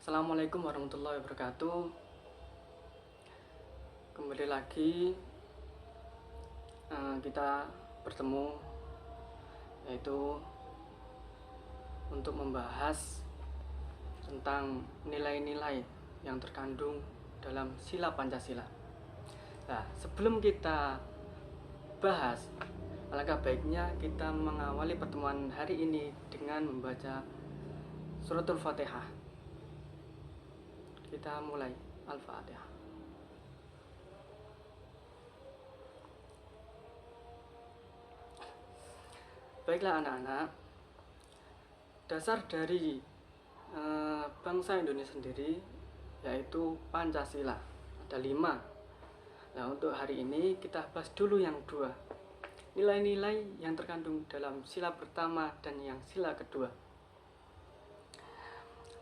Assalamualaikum warahmatullahi wabarakatuh. Kembali lagi kita bertemu, yaitu untuk membahas tentang nilai-nilai yang terkandung dalam sila Pancasila. Nah, sebelum kita bahas, alangkah baiknya kita mengawali pertemuan hari ini dengan membaca suratul Fatihah. Kita mulai Al-Fatihah. Baiklah anak-anak, dasar dari bangsa Indonesia sendiri yaitu Pancasila. Ada 5. Nah, untuk hari ini kita bahas dulu yang 2. Nilai-nilai yang terkandung dalam sila pertama dan yang sila kedua.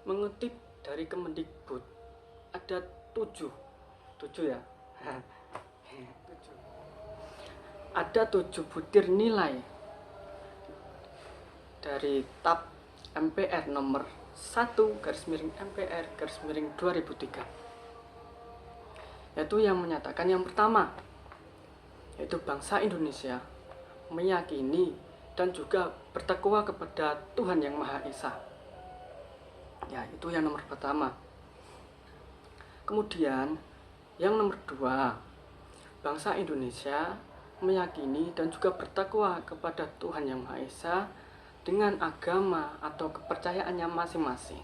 Mengutip dari Kemendikbud, ada 7 ya. 7. Ada 7 butir nilai dari TAP MPR nomor 1/MPR/2003, yaitu yang menyatakan yang pertama, yaitu bangsa Indonesia meyakini dan juga bertakwa kepada Tuhan Yang Maha Esa. Ya, itu yang nomor pertama. Kemudian yang nomor 2, bangsa Indonesia meyakini dan juga bertakwa kepada Tuhan Yang Maha Esa dengan agama atau kepercayaannya masing-masing.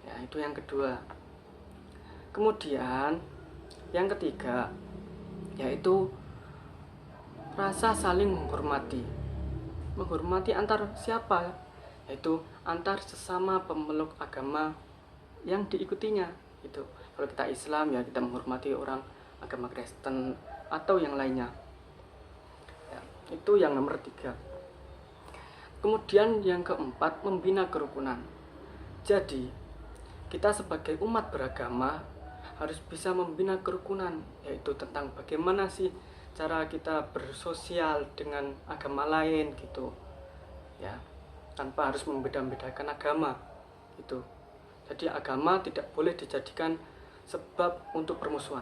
Ya, itu yang kedua. Kemudian yang ketiga, yaitu rasa saling menghormati. Menghormati antar siapa? Yaitu antar sesama pemeluk agama yang diikutinya. Itu kalau kita Islam, ya kita menghormati orang agama Kristen atau yang lainnya. Ya, itu yang nomor 3. Kemudian yang keempat, membina kerukunan. Jadi kita sebagai umat beragama harus bisa membina kerukunan, yaitu tentang bagaimana sih cara kita bersosial dengan agama lain gitu ya, tanpa harus membeda-bedakan agama gitu. Jadi agama tidak boleh dijadikan sebab untuk permusuhan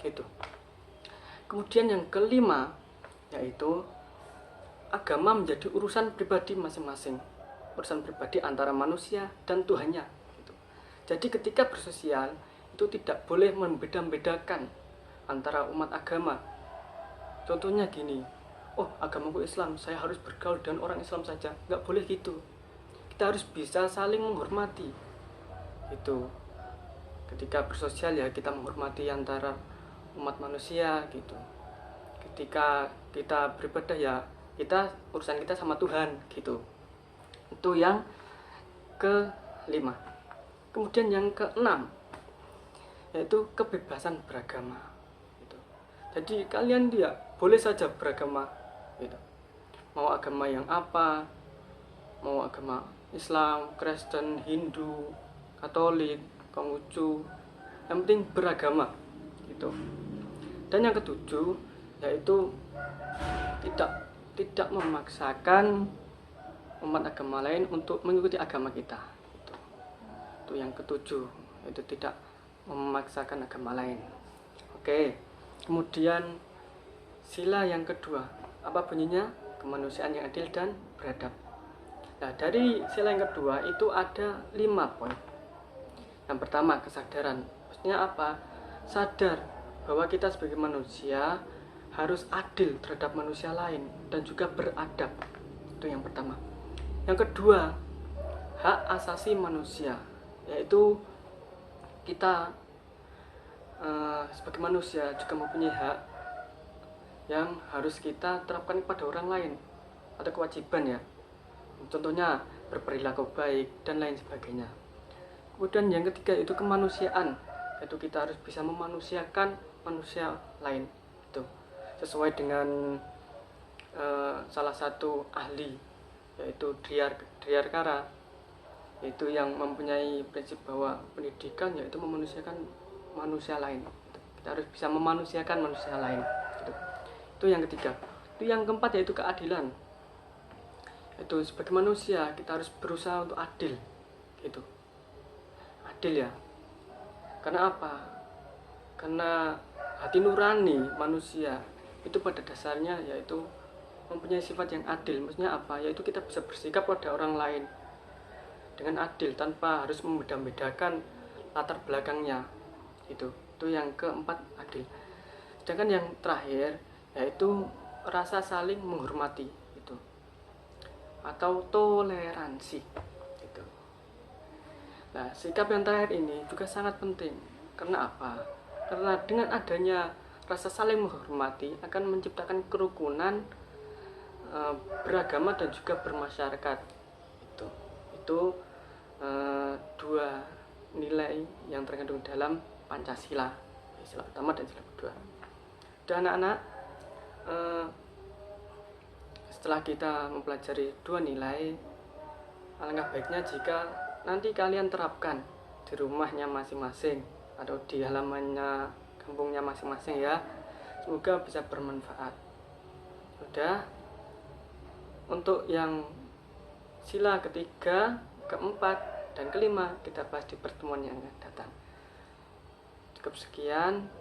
gitu. Kemudian yang kelima, yaitu agama menjadi urusan pribadi masing-masing, urusan pribadi antara manusia dan Tuhannya gitu. Jadi ketika bersosial itu tidak boleh membeda-bedakan antara umat agama. Contohnya gini, oh agamaku Islam, saya harus bergaul dengan orang Islam saja. Nggak boleh gitu. Kita harus bisa saling menghormati itu. Ketika bersosial ya kita menghormati antara umat manusia gitu. Ketika kita beribadah ya urusan kita sama Tuhan gitu. Itu yang ke-5. Kemudian yang ke-6, yaitu kebebasan beragama gitu. Jadi kalian dia boleh saja beragama gitu. Mau agama yang apa, mau agama Islam, Kristen, Hindu, Katolik, Konghucu, yang penting beragama gitu. Dan yang ke-7, yaitu tidak memaksakan umat agama lain untuk mengikuti agama kita. Itu yang ke-7, yaitu tidak memaksakan agama lain. Oke. Kemudian sila yang kedua, apa bunyinya? Kemanusiaan yang adil dan beradab. Nah, dari sila yang kedua itu ada 5 poin. Yang pertama, kesadaran. Maksudnya apa? Sadar bahwa kita sebagai manusia harus adil terhadap manusia lain dan juga beradab. Itu yang pertama. Yang kedua, hak asasi manusia, yaitu kita sebagai manusia juga mempunyai hak yang harus kita terapkan kepada orang lain atau kewajiban ya. Contohnya berperilaku baik dan lain sebagainya. Kemudian yang ketiga itu kemanusiaan, yaitu kita harus bisa memanusiakan manusia lain itu sesuai dengan salah satu ahli, yaitu Diyarkara, yaitu yang mempunyai prinsip bahwa pendidikan yaitu memanusiakan manusia lain. Kita harus bisa memanusiakan manusia lain gitu. Itu yang ketiga. Itu yang keempat, yaitu keadilan. Itu sebagai manusia kita harus berusaha untuk adil gitu. adil ya. Karena apa? Karena hati nurani manusia itu pada dasarnya yaitu mempunyai sifat yang adil. Maksudnya apa? Yaitu kita bisa bersikap pada orang lain dengan adil tanpa harus membeda-bedakan latar belakangnya. Itu yang keempat, adil. Sedangkan yang terakhir yaitu rasa saling menghormati itu, atau toleransi itu. Nah, sikap yang terakhir ini juga sangat penting. Karena apa? Karena dengan adanya rasa saling menghormati akan menciptakan kerukunan beragama dan juga bermasyarakat. Itu dua nilai yang terkandung dalam Pancasila, sila pertama dan sila kedua. Dan anak-anak, setelah kita mempelajari dua nilai, alangkah baiknya jika nanti kalian terapkan di rumahnya masing-masing atau di halamannya kampungnya masing-masing ya. Semoga bisa bermanfaat. Sudah, untuk yang sila ketiga, keempat, dan kelima kita bahas di pertemuan yang akan datang. Cukup sekian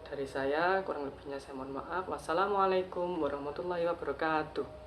dari saya, kurang lebihnya saya mohon maaf. Wassalamualaikum warahmatullahi wabarakatuh.